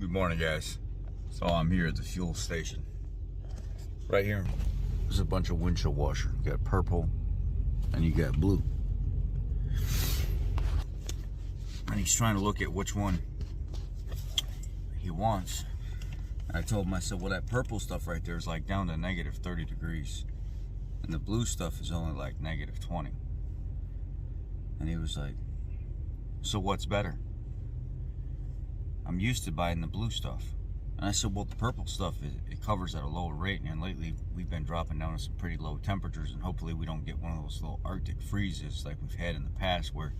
Good morning, guys. So I'm here at the fuel station. Right here, there's a bunch of windshield washer. You got purple and you got blue. And he's trying to look at which one he wants. And I told him, I said, well, that purple stuff right there is like down to negative 30 degrees. And the blue stuff is only like negative 20. And he was like, so what's better? I'm used to buying the blue stuff. And I said, well, the purple stuff, it covers at a lower rate. And lately, we've been dropping down to some pretty low temperatures. And hopefully we don't get one of those little Arctic freezes like we've had in the past, where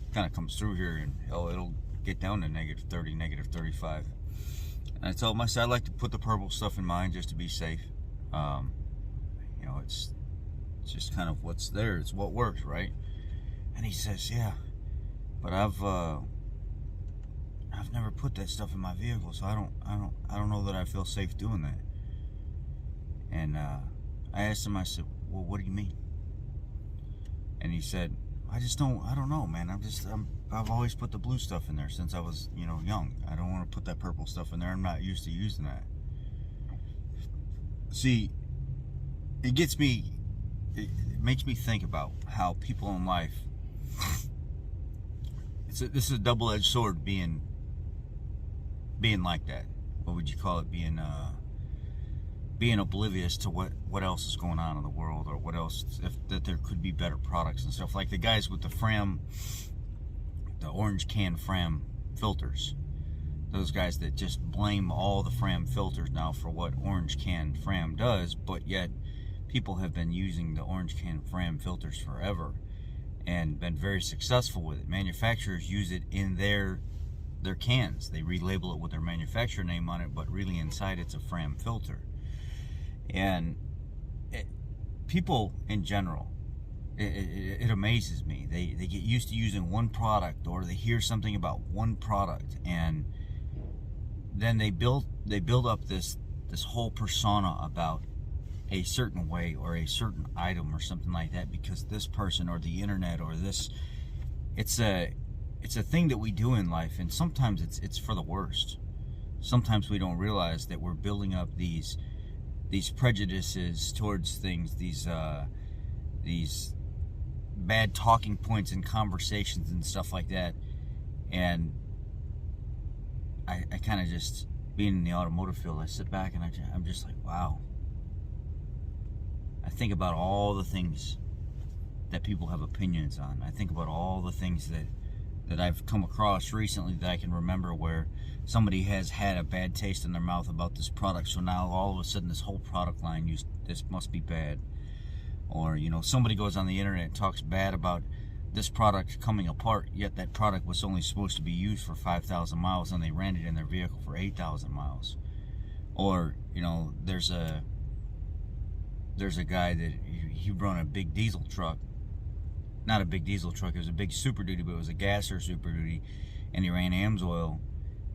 it kind of comes through here and it'll get down to negative 30, negative 35. And I told him, I said, I'd like to put the purple stuff in mine just to be safe. You know, it's just kind of what's there. It's what works, right? And he says, yeah, but I've never put that stuff in my vehicle, so I don't know that I feel safe doing that. And I asked him, I said, well, what do you mean? And he said, I don't know, man. I've always put the blue stuff in there since I was, young. I don't want to put that purple stuff in there. I'm not used to using that. See, it makes me think about how people in life, this is a double-edged sword being like that. What would you call it? Being oblivious to what else is going on in the world, or what else, that there could be better products and stuff. Like the guys with the orange can Fram filters. Those guys that just blame all the Fram filters now for what orange can Fram does, but yet people have been using the orange can Fram filters forever and been very successful with it. Manufacturers use it in their cans. They relabel it with their manufacturer name on it, but really inside it's a Fram filter. And people in general, it amazes me. They get used to using one product, or they hear something about one product, and then they build up this whole persona about a certain way or a certain item or something like that, because this person or the internet or this, it's a thing that we do in life, and sometimes it's for the worst. Sometimes we don't realize that we're building up these prejudices towards things, these bad talking points in conversations and stuff like that. And I kind of just, being in the automotive field, I sit back and I'm just like, wow. I think about all the things that people have opinions on. I think about all the things that I've come across recently that I can remember, where somebody has had a bad taste in their mouth about this product, so now all of a sudden this whole product line, this must be bad. Or, somebody goes on the internet and talks bad about this product coming apart, yet that product was only supposed to be used for 5,000 miles and they ran it in their vehicle for 8,000 miles. Or, there's a guy that he run a big diesel truck. Not a big diesel truck, it was a big Super Duty, but it was a gasser Super Duty, and he ran AMSOIL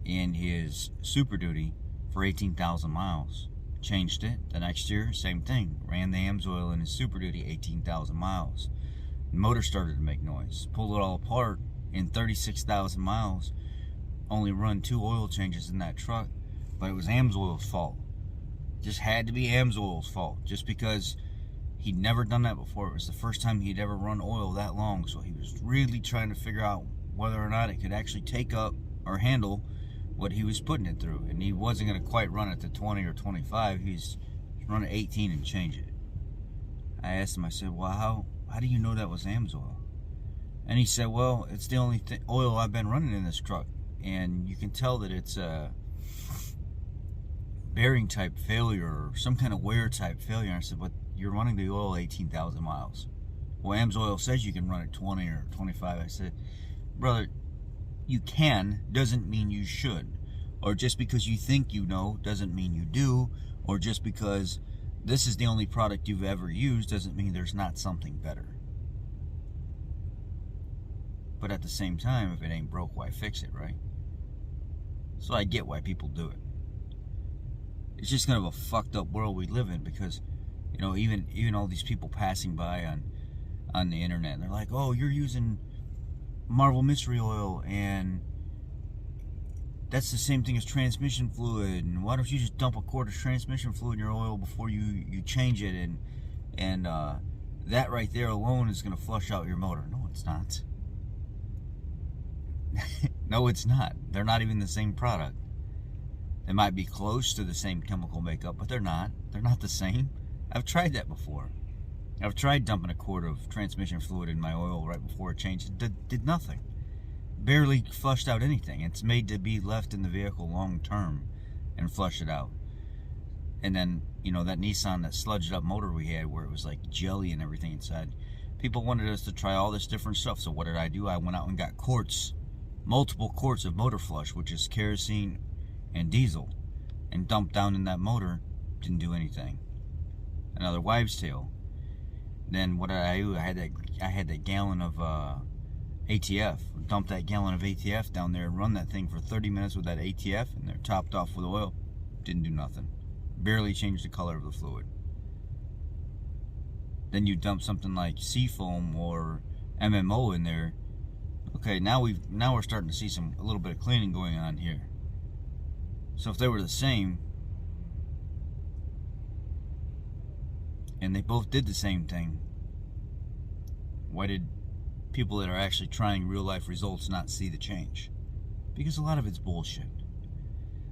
in his Super Duty for 18,000 miles. Changed it the next year, same thing, ran the AMSOIL in his Super Duty, 18,000 miles. The motor started to make noise, pulled it all apart in 36,000 miles, only run 2 oil changes in that truck, but it was AMSOIL's fault. Just had to be AMSOIL's fault, just because he'd never done that before. It was the first time he'd ever run oil that long, so he was really trying to figure out whether or not it could actually take up or handle what he was putting it through. And he wasn't going to quite run it to 20 or 25. He's running 18 and change it. I asked him, I said, well, how do you know that was AMSOIL? And he said, well, it's the only oil I've been running in this truck, and you can tell that it's a bearing type failure or some kind of wear type failure. And I said, but you're running the oil 18,000 miles. Well, AMSOIL says you can run it 20 or 25. I said, brother, you can doesn't mean you should. Or just because you think you know doesn't mean you do. Or just because this is the only product you've ever used doesn't mean there's not something better. But at the same time, if it ain't broke, why fix it, right? So I get why people do it. It's just kind of a fucked up world we live in, because even all these people passing by on the internet, and they're like, oh, you're using Marvel Mystery Oil, and that's the same thing as transmission fluid, and why don't you just dump a quart of transmission fluid in your oil before you change it, and that right there alone is going to flush out your motor. No, it's not. No, it's not. They're not even the same product. They might be close to the same chemical makeup, but they're not. They're not the same. I've tried that before. I've tried dumping a quart of transmission fluid in my oil right before it changed. It did nothing. Barely flushed out anything. It's made to be left in the vehicle long term and flush it out. And then, you know, that Nissan, that sludged up motor we had where it was like jelly and everything inside. People wanted us to try all this different stuff. So what did I do? I went out and got quarts, multiple quarts of motor flush, which is kerosene and diesel, and dumped down in that motor. Didn't do anything. Another wives' tale. Then what did I do? I had that gallon of ATF. Dumped that gallon of ATF down there and run that thing for 30 minutes with that ATF, and they're topped off with oil. Didn't do nothing. Barely changed the color of the fluid. Then you dump something like Seafoam or MMO in there. Okay, now we're starting to see a little bit of cleaning going on here. So if they were the same, and they both did the same thing, why did people that are actually trying real life results not see the change? Because a lot of it's bullshit.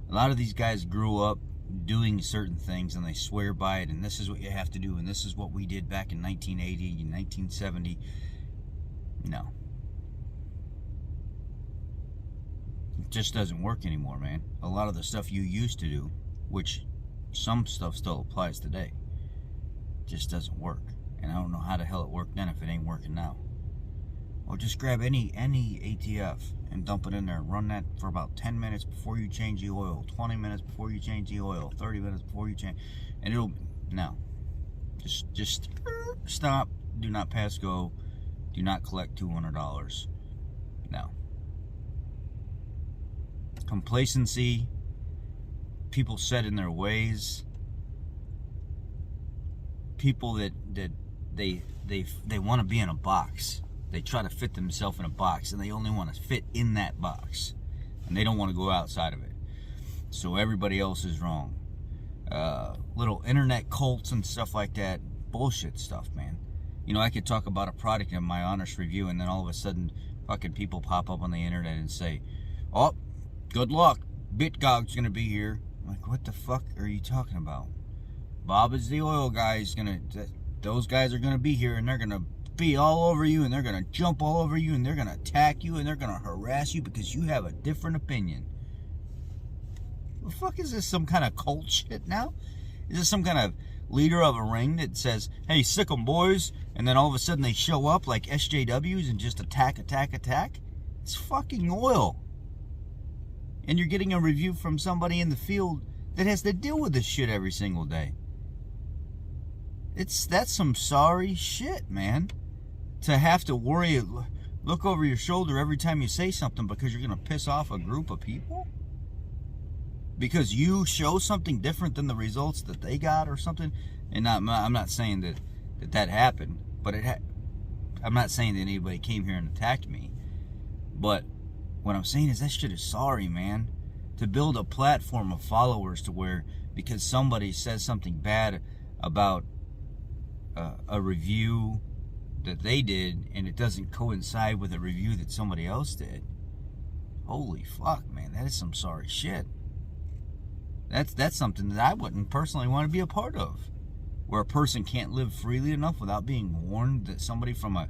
A lot of these guys grew up doing certain things and they swear by it, and this is what you have to do, and this is what we did back in 1980 and 1970. No. It just doesn't work anymore, man. A lot of the stuff you used to do, which some stuff still applies today, just doesn't work. And I don't know how the hell it worked then if it ain't working now. Or just grab any ATF and dump it in there. Run that for about 10 minutes before you change the oil, 20 minutes before you change the oil, 30 minutes before you change, and it'll, no. Just stop, do not pass go, do not collect $200. No. Complacency, people set in their ways, people that they want to be in a box. They try to fit themselves in a box, and they only want to fit in that box, and they don't want to go outside of it. So everybody else is wrong. Little internet cults and stuff like that, bullshit stuff, man. You know, I could talk about a product in my honest review, and then all of a sudden, fucking people pop up on the internet and say, "Oh, good luck, BitGog's gonna be here." I'm like, what the fuck are you talking about? Bob is the oil guy. Those guys are gonna be here, and they're gonna be all over you, and they're gonna jump all over you, and they're gonna attack you, and they're gonna harass you because you have a different opinion. The fuck is this, some kind of cult shit now? Is this some kind of leader of a ring that says, "Hey, sick 'em, boys," and then all of a sudden they show up like SJWs and just attack? It's fucking oil. And you're getting a review from somebody in the field that has to deal with this shit every single day. That's some sorry shit, man. To have to worry, look over your shoulder every time you say something because you're going to piss off a group of people? Because you show something different than the results that they got or something? And I'm not saying that happened, but I'm not saying that anybody came here and attacked me. But what I'm saying is that shit is sorry, man. To build a platform of followers to where, because somebody says something bad about a review that they did, and it doesn't coincide with a review that somebody else did. Holy fuck, man, that is some sorry shit. That's something that I wouldn't personally want to be a part of. Where a person can't live freely enough without being warned that somebody from a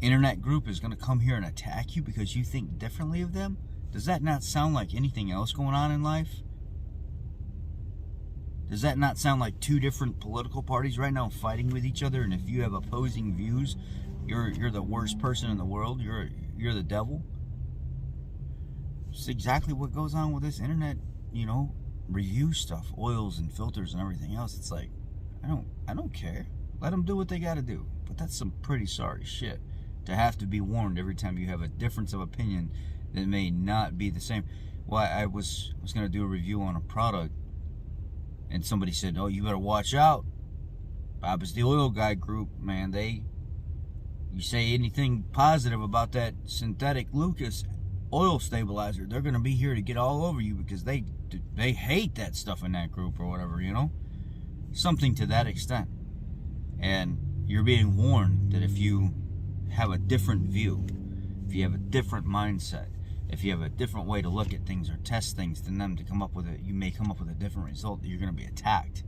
internet group is going to come here and attack you because you think differently of them? Does that not sound like anything else going on in life? Does that not sound like two different political parties right now fighting with each other, and if you have opposing views, you're the worst person in the world, you're the devil? It's exactly what goes on with this internet, you know, review stuff, oils and filters and everything else. It's like, I don't care. Let them do what they got to do. But that's some pretty sorry shit to have to be warned every time you have a difference of opinion that may not be the same. Well, I was going to do a review on a product, and somebody said, "Oh, you better watch out. Bob is the oil guy group, man. You say anything positive about that synthetic Lucas, oil stabilizer. They're going to be here to get all over you because they hate that stuff in that group or whatever, you know? Something to that extent. And you're being warned that if you have a different view, if you have a different mindset, if you have a different way to look at things or test things than them to come up with it, you may come up with a different result that you're going to be attacked.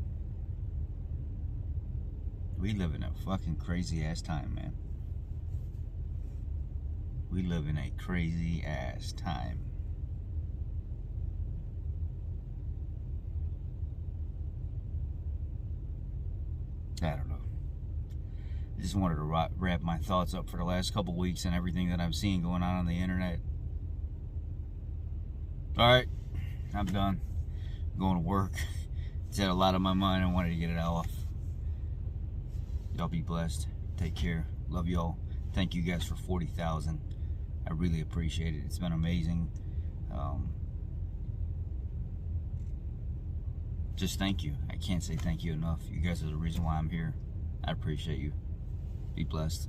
We live in a fucking crazy ass time, man. We live in a crazy ass time. I don't know. I just wanted to wrap my thoughts up for the last couple weeks and everything that I'm seeing going on the internet. Alright, I'm done. I'm going to work. It's had a lot on my mind. I wanted to get it off. Y'all be blessed. Take care. Love y'all. Thank you guys for 40,000. I really appreciate it. It's been amazing. Just thank you. I can't say thank you enough. You guys are the reason why I'm here. I appreciate you. Be blessed.